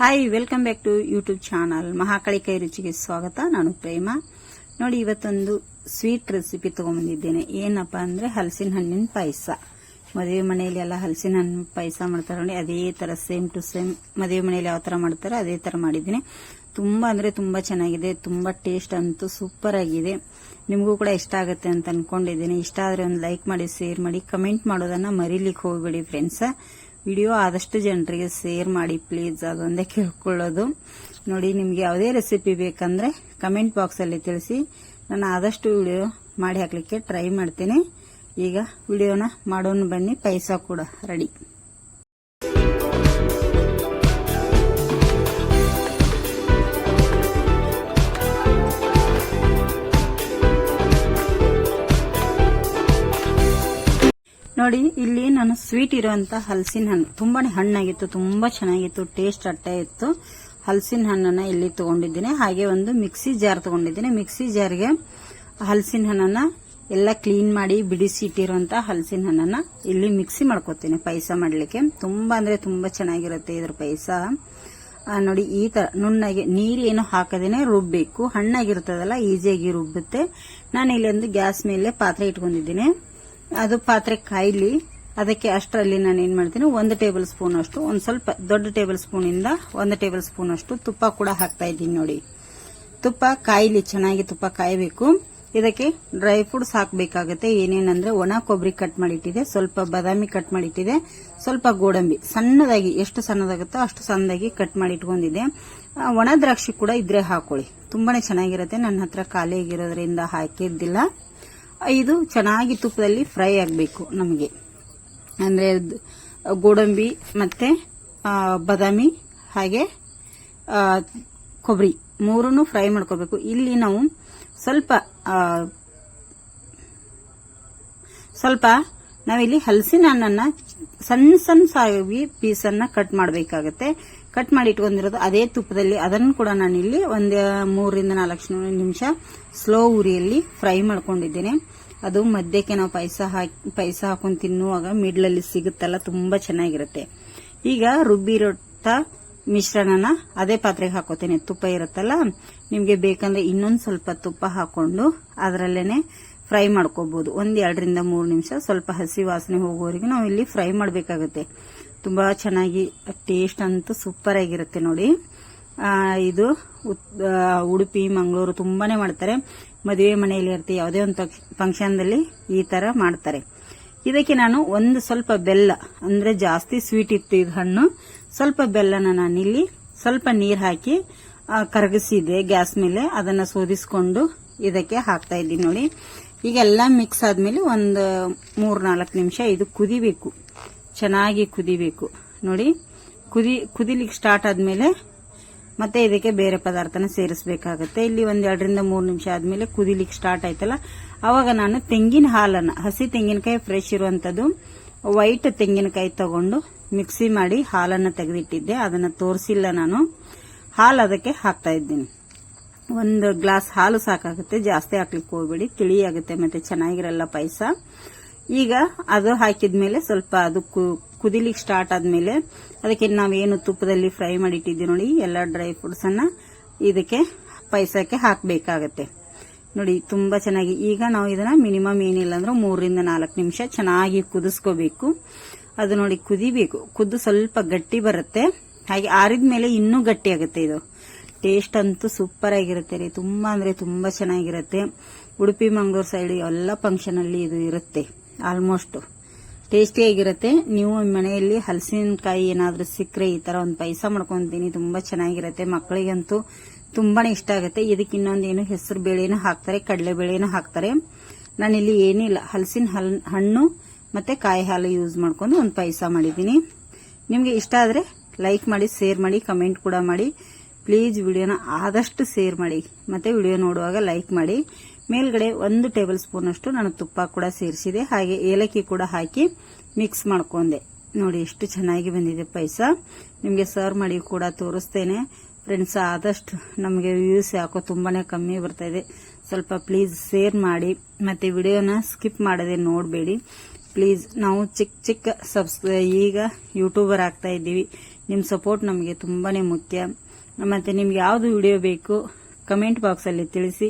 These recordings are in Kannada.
Hi, welcome back to YouTube channel Mahakali ಕೈ ರುಚಿಗೆ ಸ್ವಾಗತ. ನಾನು ಪ್ರೇಮ. ನೋಡಿ, ಇವತ್ತೊಂದು ಸ್ವೀಟ್ ರೆಸಿಪಿ ತಗೊಂಡ್ಬಂದಿದ್ದೇನೆ. ಏನಪ್ಪಾ ಅಂದ್ರೆ ಹಲಸಿನ ಹಣ್ಣಿನ ಪಾಯಸ. ಮದುವೆ ಮನೆಯಲ್ಲಿ ಎಲ್ಲ ಹಲಸಿನ ಹಣ್ಣು ಪಾಯಸ ಮಾಡ್ತಾರೆ ನೋಡಿ, ಅದೇ ತರ ಸೇಮ್ ಟು ಸೇಮ್ ಮದುವೆ ಮನೆಯಲ್ಲಿ ಯಾವ ತರ ಮಾಡ್ತಾರೆ ಅದೇ ತರ ಮಾಡಿದ್ದೀನಿ. ತುಂಬಾ ಅಂದ್ರೆ ತುಂಬಾ ಚೆನ್ನಾಗಿದೆ, ತುಂಬಾ ಟೇಸ್ಟ್ ಅಂತೂ ಸೂಪರ್ ಆಗಿದೆ. ನಿಮಗೂ ಕೂಡ ಇಷ್ಟ ಆಗುತ್ತೆ ಅಂತ ಅನ್ಕೊಂಡಿದ್ದೀನಿ. ಇಷ್ಟ ಆದ್ರೆ ಒಂದು ಲೈಕ್ ಮಾಡಿ, ಶೇರ್ ಮಾಡಿ, ಕಮೆಂಟ್ ಮಾಡೋದನ್ನ ಮರಿಲಿಕ್ಕೆ ಹೋಗ್ಬೇಡಿ ಫ್ರೆಂಡ್ಸ್. ವಿಡಿಯೋ ಆದಷ್ಟು ಜನರಿಗೆ ಶೇರ್ ಮಾಡಿ ಪ್ಲೀಸ್, ಅದೊಂದೇ ಕೇಳ್ಕೊಳ್ಳೋದು. ನೋಡಿ, ನಿಮ್ಗೆ ಯಾವುದೇ ರೆಸಿಪಿ ಬೇಕಂದ್ರೆ ಕಮೆಂಟ್ ಬಾಕ್ಸ್ ಅಲ್ಲಿ ತಿಳಿಸಿ, ನಾನು ಆದಷ್ಟು ವಿಡಿಯೋ ಮಾಡಿ ಹಾಕ್ಲಿಕ್ಕೆ ಟ್ರೈ ಮಾಡ್ತೀನಿ. ಈಗ ವಿಡಿಯೋನ ಮಾಡೋಣ ಬನ್ನಿ. ಪಾಯಸ ಕೂಡ ರೆಡಿ. ನೋಡಿ, ಇಲ್ಲಿ ನಾನು ಸ್ವೀಟ್ ಇರುವಂತ ಹಲಸಿನ ಹಣ್ಣು, ತುಂಬಾನೇ ಹಣ್ಣಾಗಿತ್ತು, ತುಂಬಾ ಚೆನ್ನಾಗಿತ್ತು, ಟೇಸ್ಟ್ ಅಟ್ಟೆ ಇತ್ತು. ಹಲಸಿನ ಹಣ್ಣನ್ನ ಇಲ್ಲಿ ತಗೊಂಡಿದ್ದೀನಿ. ಹಾಗೆ ಒಂದು ಮಿಕ್ಸಿ ಜಾರ್ ತಗೊಂಡಿದ್ದೀನಿ. ಮಿಕ್ಸಿ ಜಾರ್ಗೆ ಹಲಸಿನ ಹಣ್ಣನ್ನ ಎಲ್ಲ ಕ್ಲೀನ್ ಮಾಡಿ ಬಿಡಿಸಿ ಇಟ್ಟಿರುವಂತ ಹಲಸಿನ ಹಣ್ಣನ್ನ ಇಲ್ಲಿ ಮಿಕ್ಸಿ ಮಾಡ್ಕೋತೀನಿ ಪಾಯಸ ಮಾಡ್ಲಿಕ್ಕೆ. ತುಂಬಾ ಅಂದ್ರೆ ತುಂಬಾ ಚೆನ್ನಾಗಿರುತ್ತೆ ಇದ್ರ ಪಾಯಸ. ನೋಡಿ, ಈ ತರ ನುಣ್ಣಗೆ ನೀರೇನು ಹಾಕದೇನೆ ರುಬ್ಬೇಕು. ಹಣ್ಣಾಗಿರ್ತದಲ್ಲ, ಈಸಿಯಾಗಿ ರುಬ್ಬುತ್ತೆ. ನಾನು ಇಲ್ಲಿ ಒಂದು ಗ್ಯಾಸ್ ಮೇಲೆ ಪಾತ್ರೆ ಇಟ್ಕೊಂಡಿದ್ದೀನಿ. ಅದು ಪಾತ್ರೆ ಕಾಯ್ಲಿ. ಅದಕ್ಕೆ ಅಷ್ಟರಲ್ಲಿ ನಾನು ಏನ್ ಮಾಡ್ತೀನಿ, 1 ಟೇಬಲ್ ಸ್ಪೂನ್ ಅಷ್ಟು, ಒಂದ್ ಸ್ವಲ್ಪ ದೊಡ್ಡ ಟೇಬಲ್ ಸ್ಪೂನ್ ಇಂದ 1 ಟೇಬಲ್ ಸ್ಪೂನ್ ಅಷ್ಟು ತುಪ್ಪ ಕೂಡ ಹಾಕ್ತಾ ಇದ್ದೀನಿ. ನೋಡಿ, ತುಪ್ಪ ಕಾಯ್ಲಿ, ಚೆನ್ನಾಗಿ ತುಪ್ಪ ಕಾಯಬೇಕು. ಇದಕ್ಕೆ ಡ್ರೈ ಫ್ರೂಟ್ಸ್ ಹಾಕಬೇಕಾಗುತ್ತೆ. ಏನೇನಂದ್ರೆ ಒಣ ಕೊಬ್ಬರಿ ಕಟ್ ಮಾಡಿಟ್ಟಿದೆ, ಸ್ವಲ್ಪ ಬಾದಾಮಿ ಕಟ್ ಮಾಡಿಟ್ಟಿದೆ, ಸ್ವಲ್ಪ ಗೋಡಂಬಿ ಸಣ್ಣದಾಗಿ, ಎಷ್ಟು ಸಣ್ಣದಾಗುತ್ತೋ ಅಷ್ಟು ಸಣ್ಣದಾಗಿ ಕಟ್ ಮಾಡಿ ಇಟ್ಕೊಂಡಿದೆ. ಒಣ ದ್ರಾಕ್ಷಿ ಕೂಡ ಇದ್ರೆ ಹಾಕೊಳ್ಳಿ, ತುಂಬಾನೇ ಚೆನ್ನಾಗಿರುತ್ತೆ. ನನ್ನ ಹತ್ರ ಖಾಲಿ ಆಗಿರೋದ್ರಿಂದ ಹಾಕಿದ್ದಿಲ್ಲ. ಇದು ಚೆನ್ನಾಗಿ ತುಪ್ಪದಲ್ಲಿ ಫ್ರೈ ಆಗಬೇಕು ನಮಗೆ. ಅಂದ್ರೆ ಗೋಡಂಬಿ ಮತ್ತೆ ಬಾದಾಮಿ ಹಾಗೆ ಕೊಬ್ಬರಿ ಮೂರನ್ನು ಫ್ರೈ ಮಾಡ್ಕೋಬೇಕು. ಇಲ್ಲಿ ನಾವು ಸ್ವಲ್ಪ ನಾವಿಲ್ಲಿ ಹಲಸಿನ ಹಣ್ಣನ್ನ ಸಣ್ಣ ಸಣ್ಣ ಸಾಗಿ ಪೀಸನ್ನ ಕಟ್ ಮಾಡಬೇಕಾಗತ್ತೆ. ಕಟ್ ಮಾಡಿ ಇಟ್ಕೊಂಡಿರೋದು ಅದೇ ತುಪ್ಪದಲ್ಲಿ, ಅದನ್ನು ಕೂಡ ನಾನು ಇಲ್ಲಿ ಒಂದು 3 ರಿಂದ 4 ನಿಮಿಷ ಸ್ಲೋ ಉರಿಯಲ್ಲಿ ಫ್ರೈ ಮಾಡ್ಕೊಂಡಿದ್ದೇನೆ. ಅದು ಮಧ್ಯಕ್ಕೆ ನಾವು ಪಾಯಸ ಹಾಕೊಂಡು ತಿನ್ನುವಾಗ ಮಿಡ್ಲಲ್ಲಿ ಸಿಗುತ್ತಲ್ಲ, ತುಂಬಾ ಚೆನ್ನಾಗಿರುತ್ತೆ. ಈಗ ರುಬ್ಬಿರೋಂಥ ಮಿಶ್ರಣನ ಅದೇ ಪಾತ್ರೆಗೆ ಹಾಕೋತೇನೆ. ತುಪ್ಪ ಇರುತ್ತಲ್ಲ, ನಿಮ್ಗೆ ಬೇಕಂದ್ರೆ ಇನ್ನೊಂದು ಸ್ವಲ್ಪ ತುಪ್ಪ ಹಾಕೊಂಡು ಅದರಲ್ಲೇನೆ ಫ್ರೈ ಮಾಡ್ಕೋಬಹುದು. 1-2 ರಿಂದ 3 ನಿಮಿಷ ಸ್ವಲ್ಪ ಹಸಿ ವಾಸನೆ ಹೋಗೋವರೆಗೂ ನಾವು ಇಲ್ಲಿ ಫ್ರೈ ಮಾಡಬೇಕಾಗುತ್ತೆ. ತುಂಬಾ ಚೆನ್ನಾಗಿ ಟೇಸ್ಟ್ ಅಂತೂ ಸೂಪರ್ ಆಗಿರುತ್ತೆ. ನೋಡಿ, ಇದು ಉಡುಪಿ ಮಂಗಳೂರು ತುಂಬಾನೇ ಮಾಡ್ತಾರೆ. ಮದುವೆ ಮನೆಯಲ್ಲಿ ಇರುತ್ತೆ, ಯಾವುದೇ ಒಂದು ಫಂಕ್ಷನ್ದಲ್ಲಿ ಈ ತರ ಮಾಡ್ತಾರೆ. ಇದಕ್ಕೆ ನಾನು ಒಂದು ಸ್ವಲ್ಪ ಬೆಲ್ಲ, ಅಂದ್ರೆ ಜಾಸ್ತಿ ಸ್ವೀಟ್ ಇತ್ತು ಇದು ಹಣ್ಣು, ಸ್ವಲ್ಪ ಬೆಲ್ಲನ ನಾನಿಲ್ಲಿ ಸ್ವಲ್ಪ ನೀರ್ ಹಾಕಿ ಕರಗಿಸಿದೆ ಗ್ಯಾಸ್ ಮೇಲೆ. ಅದನ್ನ ಶೋಧಿಸಿಕೊಂಡು ಇದಕ್ಕೆ ಹಾಕ್ತಾ ಇದ್ದೀನಿ. ನೋಡಿ, ಈಗ ಎಲ್ಲ ಮಿಕ್ಸ್ ಆದ್ಮೇಲೆ ಒಂದು 3-4 ನಿಮಿಷ ಇದು ಕುದಿಬೇಕು, ಚೆನ್ನಾಗಿ ಕುದಿಬೇಕು. ನೋಡಿ, ಕುದಿಲಿಕ್ಕೆ ಸ್ಟಾರ್ಟ್ ಆದ್ಮೇಲೆ ಮತ್ತೆ ಇದಕ್ಕೆ ಬೇರೆ ಪದಾರ್ಥನ ಸೇರಿಸಬೇಕಾಗುತ್ತೆ. ಇಲ್ಲಿ 1-2 ರಿಂದ 3 ನಿಮಿಷ ಆದ್ಮೇಲೆ ಕುದಿಲಿಕ್ಕೆ ಸ್ಟಾರ್ಟ್ ಆಯ್ತಲ್ಲ, ಅವಾಗ ನಾನು ತೆಂಗಿನ ಹಾಲನ್ನ, ಹಸಿ ತೆಂಗಿನಕಾಯಿ ಫ್ರೆಶ್ ಇರುವಂತದ್ದು ವೈಟ್ ತೆಂಗಿನಕಾಯಿ ತಗೊಂಡು ಮಿಕ್ಸಿ ಮಾಡಿ ಹಾಲನ್ನ ತೆಗೆದಿಟ್ಟಿದ್ದೆ. ಅದನ್ನ ತೋರಿಸಿಲ್ಲ ನಾನು. ಹಾಲು ಅದಕ್ಕೆ ಹಾಕ್ತಾ ಇದ್ದೀನಿ. 1 ಗ್ಲಾಸ್ ಹಾಲು ಸಾಕಾಗುತ್ತೆ, ಜಾಸ್ತಿ ಹಾಕ್ಲಿಕ್ಕೆ ಹೋಗ್ಬೇಡಿ, ತಿಳಿಯಾಗುತ್ತೆ ಮತ್ತೆ ಚೆನ್ನಾಗಿರಲ್ಲ ಪಾಯಸ. ಈಗ ಅದು ಹಾಕಿದ್ಮೇಲೆ ಸ್ವಲ್ಪ ಅದು ಕುದಿಲಿಕ್ಕೆ ಸ್ಟಾರ್ಟ್ ಆದ್ಮೇಲೆ ಅದಕ್ಕೆ ನಾವೇನು ತುಪ್ಪದಲ್ಲಿ ಫ್ರೈ ಮಾಡಿಟ್ಟಿದ್ದೀವಿ ನೋಡಿ, ಎಲ್ಲ ಡ್ರೈ ಫ್ರೂಟ್ಸ್ ಅನ್ನ ಇದಕ್ಕೆ ಪಾಯಸಕ್ಕೆ ಹಾಕಬೇಕಾಗತ್ತೆ. ನೋಡಿ, ತುಂಬಾ ಚೆನ್ನಾಗಿ. ಈಗ ನಾವು ಇದನ್ನ ಮಿನಿಮಮ್ ಏನಿಲ್ಲ ಅಂದ್ರೆ 3 ರಿಂದ 4 ನಿಮಿಷ ಚೆನ್ನಾಗಿ ಕುದಿಸ್ಕೋಬೇಕು. ಅದು ನೋಡಿ ಕುದಿಬೇಕು, ಕುದ್ದು ಸ್ವಲ್ಪ ಗಟ್ಟಿ ಬರುತ್ತೆ. ಹಾಗೆ ಆರಿದ್ಮೇಲೆ ಇನ್ನೂ ಗಟ್ಟಿ ಆಗುತ್ತೆ. ಇದು ಟೇಸ್ಟ್ ಅಂತೂ ಸೂಪರ್ ಆಗಿರುತ್ತೆ ರೀ, ತುಂಬಾ ಅಂದ್ರೆ ತುಂಬಾ ಚೆನ್ನಾಗಿರುತ್ತೆ. ಉಡುಪಿ ಮಂಗಳೂರು ಸೈಡ್ ಎಲ್ಲ ಫಂಕ್ಷನ್ ಅಲ್ಲಿ ಇದು ಇರುತ್ತೆ. ಆಲ್ಮೋಸ್ಟ್ ಟೇಸ್ಟಿಯಾಗಿರುತ್ತೆ. ನೀವು ಮನೆಯಲ್ಲಿ ಹಲಸಿನಕಾಯಿ ಏನಾದ್ರೂ ಸಿಕ್ಕರೆ ಈ ತರ ಒಂದು ಪಾಯಸ ಮಾಡ್ಕೊಂತೀನಿ, ತುಂಬಾ ಚೆನ್ನಾಗಿರುತ್ತೆ. ಮಕ್ಕಳಿಗಂತೂ ತುಂಬಾನೇ ಇಷ್ಟ ಆಗುತ್ತೆ. ಇದಕ್ಕೆ ಇನ್ನೊಂದೇನು ಹೆಸರು ಬೇಳೆನೂ ಹಾಕ್ತಾರೆ, ಕಡಲೆ ಬೇಳೆನೂ ಹಾಕ್ತಾರೆ. ನಾನಿಲ್ಲಿ ಏನಿಲ್ಲ, ಹಲಸಿನ ಹಣ್ಣು ಮತ್ತೆ ಕಾಯಿ ಹಾಲು ಯೂಸ್ ಮಾಡ್ಕೊಂಡು ಒಂದು ಪಾಯಸ ಮಾಡಿದ್ದೀನಿ. ನಿಮ್ಗೆ ಇಷ್ಟ ಆದ್ರೆ ಲೈಕ್ ಮಾಡಿ, ಶೇರ್ ಮಾಡಿ, ಕಮೆಂಟ್ ಕೂಡ ಮಾಡಿ. ಪ್ಲೀಸ್ ವಿಡಿಯೋನ ಆದಷ್ಟು ಶೇರ್ ಮಾಡಿ, ಮತ್ತೆ ವಿಡಿಯೋ ನೋಡುವಾಗ ಲೈಕ್ ಮಾಡಿ. ಮೇಲ್ಗಡೆ 1 ಟೇಬಲ್ ಸ್ಪೂನ್ ಅಷ್ಟು ನಾನು ತುಪ್ಪ ಕೂಡ ಸೇರಿಸಿದೆ, ಹಾಗೆ ಏಲಕ್ಕಿ ಕೂಡ ಹಾಕಿ ಮಿಕ್ಸ್ ಮಾಡ್ಕೊಂಡೆ. ನೋಡಿ, ಎಷ್ಟು ಚೆನ್ನಾಗಿ ಬಂದಿದೆ ಪಾಯಸ. ನಿಮ್ಗೆ ಸರ್ವ್ ಮಾಡಿ ಕೂಡ ತೋರಿಸ್ತೇನೆ ಫ್ರೆಂಡ್ಸ್. ಆದಷ್ಟು ನಮಗೆ ವ್ಯೂಸ್ ಯಾಕೋ ತುಂಬಾನೇ ಕಮ್ಮಿ ಬರ್ತಾ ಇದೆ, ಸ್ವಲ್ಪ ಪ್ಲೀಸ್ ಶೇರ್ ಮಾಡಿ, ಮತ್ತೆ ವಿಡಿಯೋನ ಸ್ಕಿಪ್ ಮಾಡದೆ ನೋಡಬೇಡಿ. ಪ್ಲೀಸ್. ನಾವು ಚಿಕ್ಕ ಈಗ ಯೂಟ್ಯೂಬರ್ ಆಗ್ತಾ ಇದ್ದೀವಿ. ನಿಮ್ಮ ಸಪೋರ್ಟ್ ನಮಗೆ ತುಂಬಾನೇ ಮುಖ್ಯ. ಮತ್ತೆ ನಿಮ್ಗೆ ಯಾವುದು ವಿಡಿಯೋ ಬೇಕು ಕಮೆಂಟ್ ಬಾಕ್ಸಲ್ಲಿ ತಿಳಿಸಿ,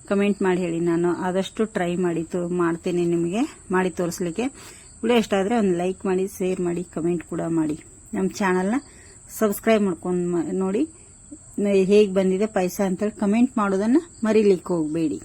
ಕಮೆಂಟ್ ಮಾಡಿ ಹೇಳಿ. ನಾನು ಆದಷ್ಟು ಟ್ರೈ ಮಾಡ್ತೇನೆ ನಿಮಗೆ ಮಾಡಿ ತೋರಿಸ್ಲಿಕ್ಕೆ. ವಿಡಿಯೋ ಇಷ್ಟ ಆದರೆ ಒಂದು ಲೈಕ್ ಮಾಡಿ, ಶೇರ್ ಮಾಡಿ, ಕಮೆಂಟ್ ಕೂಡ ಮಾಡಿ. ನಮ್ಮ ಚಾನಲ್ನ ಸಬ್ಸ್ಕ್ರೈಬ್ ಮಾಡ್ಕೊಂಡು ನೋಡಿ ಹೇಗೆ ಬಂದಿದೆ ಪಾಯಸ ಅಂತೇಳಿ ಕಮೆಂಟ್ ಮಾಡೋದನ್ನು ಮರಿಲಿಕ್ಕೆ ಹೋಗಬೇಡಿ.